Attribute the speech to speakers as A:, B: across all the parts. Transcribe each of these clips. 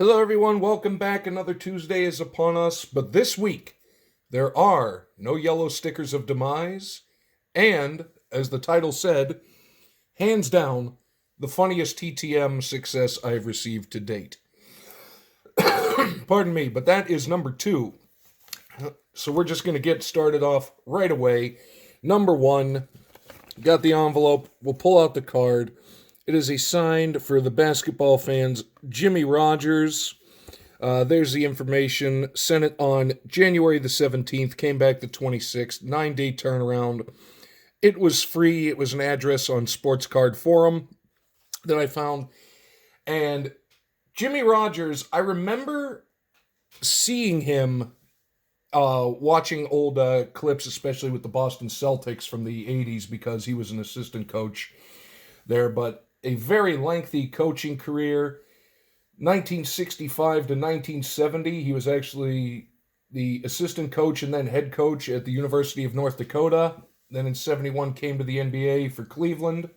A: Hello, everyone. Welcome back. Another Tuesday is upon us, but this week there are no yellow stickers of demise, and as the title said, hands down, the funniest TTM success I have received to date. Pardon me, but that is number two. So we're just going to get started off right away. Number one, got the envelope. We'll pull out the card. It is a signed for the basketball fans, Jimmy Rodgers. There's the information. Sent it on January the 17th, came back the 26th, 9-day turnaround. It was free. It was an address on Sports Card Forum that I found. And Jimmy Rodgers, I remember seeing him watching old clips, especially with the Boston Celtics from the 80s, because he was an assistant coach there. But a very lengthy coaching career. 1965 to 1970, he was actually the assistant coach and then head coach at the University of North Dakota. Then in 71 came to the NBA for Cleveland.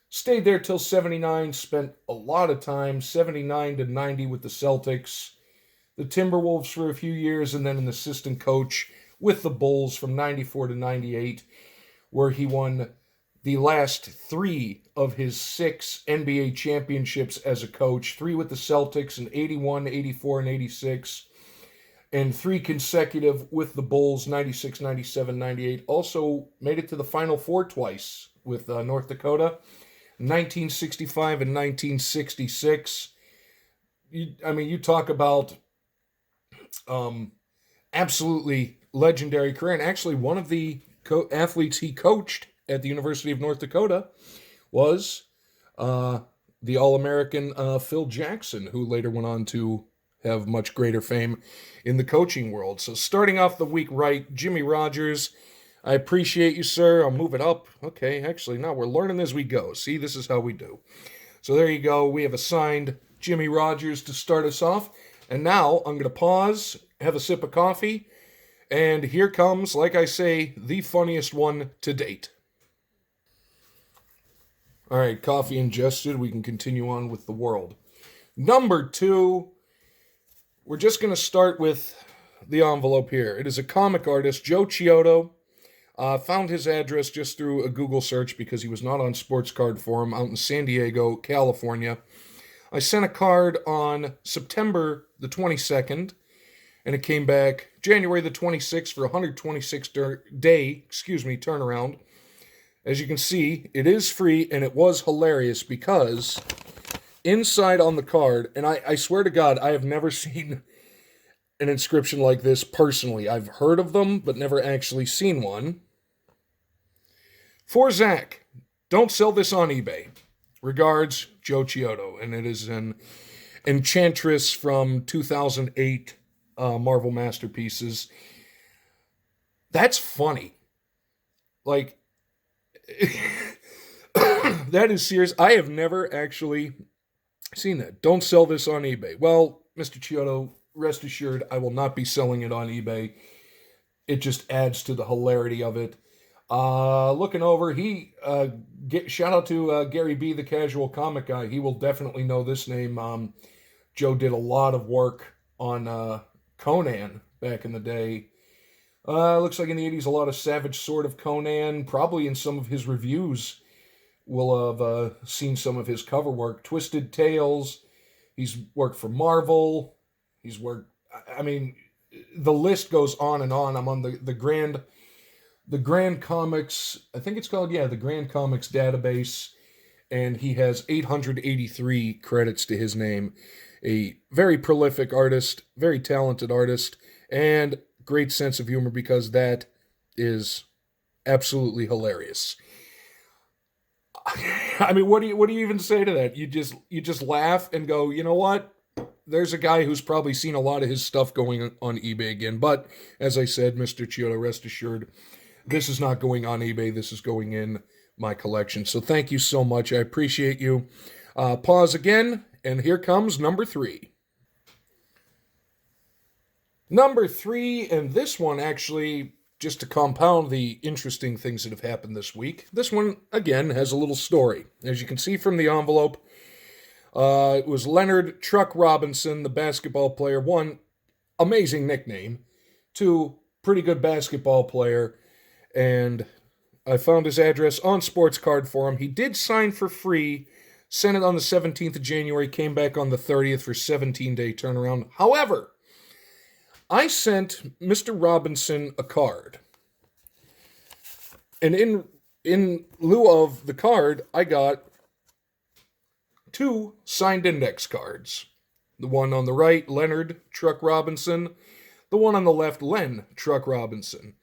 A: Stayed there till 79, spent a lot of time, 79 to 90 with the Celtics, the Timberwolves for a few years, and then an assistant coach with the Bulls from 94 to 98, where he won the last three of his 6 NBA championships as a coach, 3 with the Celtics in 81, 84, and 86, and 3 consecutive with the Bulls, 96, 97, 98. Also made it to the Final Four twice with North Dakota, 1965 and 1966. You talk about absolutely legendary career, and actually one of the athletes he coached at the University of North Dakota was the All-American Phil Jackson, who later went on to have much greater fame in the coaching world. So starting off the week right, Jimmy Rodgers, I appreciate you, sir. I'll move it up. Okay, actually, now we're learning as we go. See, this is how we do. So there you go. We have assigned Jimmy Rodgers to start us off. And now I'm going to pause, have a sip of coffee, and here comes, like I say, the funniest one to date. All right, coffee ingested. We can continue on with the world. Number 2, we're just going to start with the envelope here. It is a comic artist, Joe Chiodo. Found his address just through a Google search because he was not on Sports Card Forum out in San Diego, California. I sent a card on September the 22nd, and it came back January the 26th for 126-day turnaround. As you can see, it is free, and it was hilarious because inside on the card, and I swear to God, I have never seen an inscription like this personally. I've heard of them, but never actually seen one. For Zach, don't sell this on eBay. Regards, Joe Chiodo, and it is an Enchantress from 2008 Marvel Masterpieces. That's funny. Like, that is serious. I have never actually seen that. Don't sell this on eBay. Well, Mr. Chiodo, rest assured, I will not be selling it on eBay. It just adds to the hilarity of it. Looking over, shout out to Gary B, the casual comic guy. He will definitely know this name. Joe did a lot of work on Conan back in the day. Looks like in the 80s, a lot of Savage Sword of Conan. Probably in some of his reviews, we'll have seen some of his cover work. Twisted Tales. He's worked for Marvel. He's worked. The list goes on and on. I'm on the Grand Comics. I think it's called the Grand Comics database, and he has 883 credits to his name. A very prolific artist, very talented artist, and great sense of humor because that is absolutely hilarious. What do you even say to that? You just laugh and go, you know what? There's a guy who's probably seen a lot of his stuff going on eBay again. But as I said, Mr. Chiodo, rest assured, this is not going on eBay. This is going in my collection. So thank you so much. I appreciate you. Pause again, and here comes number 3. Number 3, and this one actually, just to compound the interesting things that have happened this week, this one, again, has a little story. As you can see from the envelope, It was Leonard Truck Robinson, the basketball player. One, amazing nickname. Two, pretty good basketball player. And I found his address on Sports Card for him. He did sign for free, sent it on the 17th of January, came back on the 30th for 17-day turnaround. However, I sent Mr. Robinson a card. And in lieu of the card, I got 2 signed index cards. The one on the right, Leonard Truck Robinson. The one on the left, Len Truck Robinson.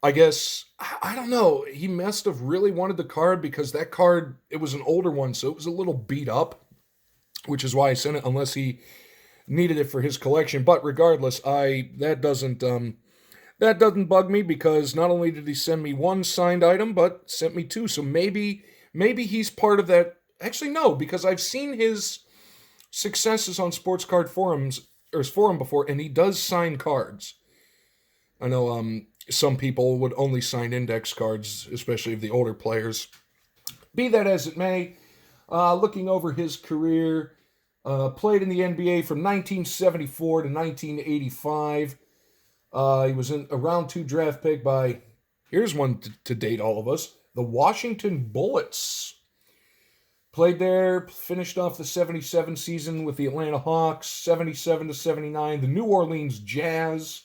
A: I guess, I don't know, he must have really wanted the card because that card, it was an older one, so it was a little beat up, which is why I sent it, unless he needed it for his collection. But regardless, that doesn't bug me, because not only did he send me 1 signed item, but sent me 2. So maybe he's part of that. Actually, no, because I've seen his successes on Sports Card forums or his forum before, and he does sign cards. I know some people would only sign index cards, especially of the older players. Be that as it may, looking over his career, played in the NBA from 1974 to 1985. He was a round 2 draft pick by, here's one to date all of us, the Washington Bullets. Played there, finished off the 77 season with the Atlanta Hawks, 77 to 79, the New Orleans Jazz.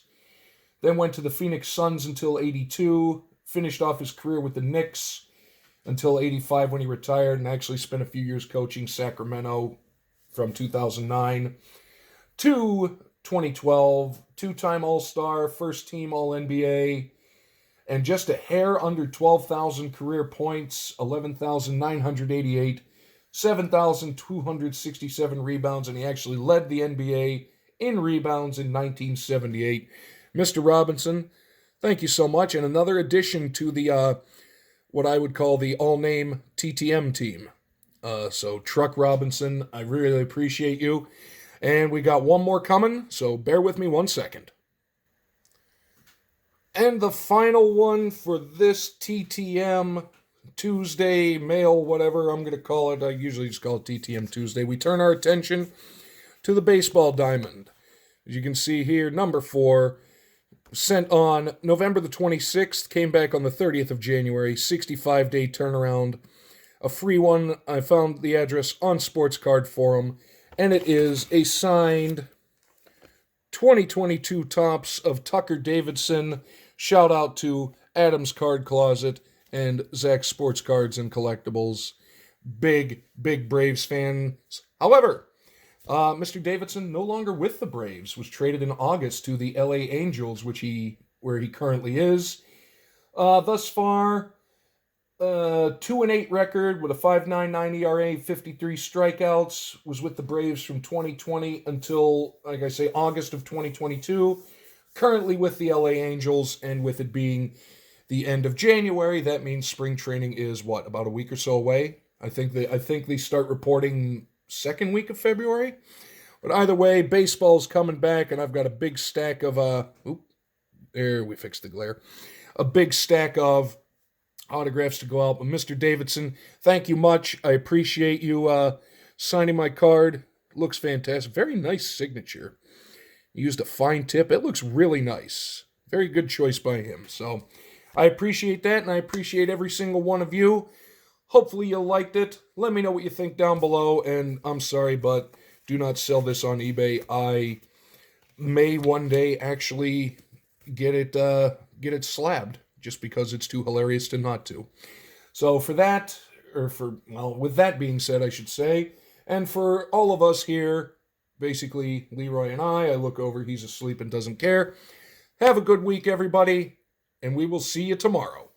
A: Then went to the Phoenix Suns until 82, finished off his career with the Knicks until 85 when he retired, and actually spent a few years coaching Sacramento from 2009 to 2012. 2-time All-Star, first-team All-NBA, and just a hair under 12,000 career points, 11,988, 7,267 rebounds, and he actually led the NBA in rebounds in 1978. Mr. Robinson, thank you so much. And another addition to the, what I would call the all-name TTM team. So Truck Robinson, I really appreciate you. And we got one more coming, so bear with me 1 second. And the final one for this TTM Tuesday, mail, whatever I'm going to call it. I usually just call it TTM Tuesday. We turn our attention to the baseball diamond. As you can see here, number 4, sent on November the 26th, came back on the 30th of January, 65-day turnaround. A free one. I found the address on Sports Card Forum, and it is a signed 2022 Topps of Tucker Davidson. Shout out to Adam's Card Closet and Zach's Sports Cards and Collectibles. Big Braves fans. However, Mr. Davidson, no longer with the Braves, was traded in August to the LA Angels, where he currently is. Thus far, 2-8 record with a 5.99 ERA, 53 strikeouts. Was with the Braves from 2020 until, like I say, August of 2022. Currently with the LA Angels, and with it being the end of January, that means spring training is about a week or so away. I think they start reporting second week of February. But either way, baseball's coming back, and I've got a big stack of there we fixed the glare. A big stack of autographs to go out. But Mr. Davidson, thank you much. I appreciate you signing my card. Looks fantastic. Very nice signature. He used a fine tip. It looks really nice. Very good choice by him. So I appreciate that, and I appreciate every single one of you. Hopefully you liked it. Let me know what you think down below. And I'm sorry, but do not sell this on eBay. I may one day actually get it slabbed, just because it's too hilarious to not to. So with that being said, I should say, and for all of us here, basically Leroy and I look over, he's asleep and doesn't care. Have a good week, everybody, and we will see you tomorrow.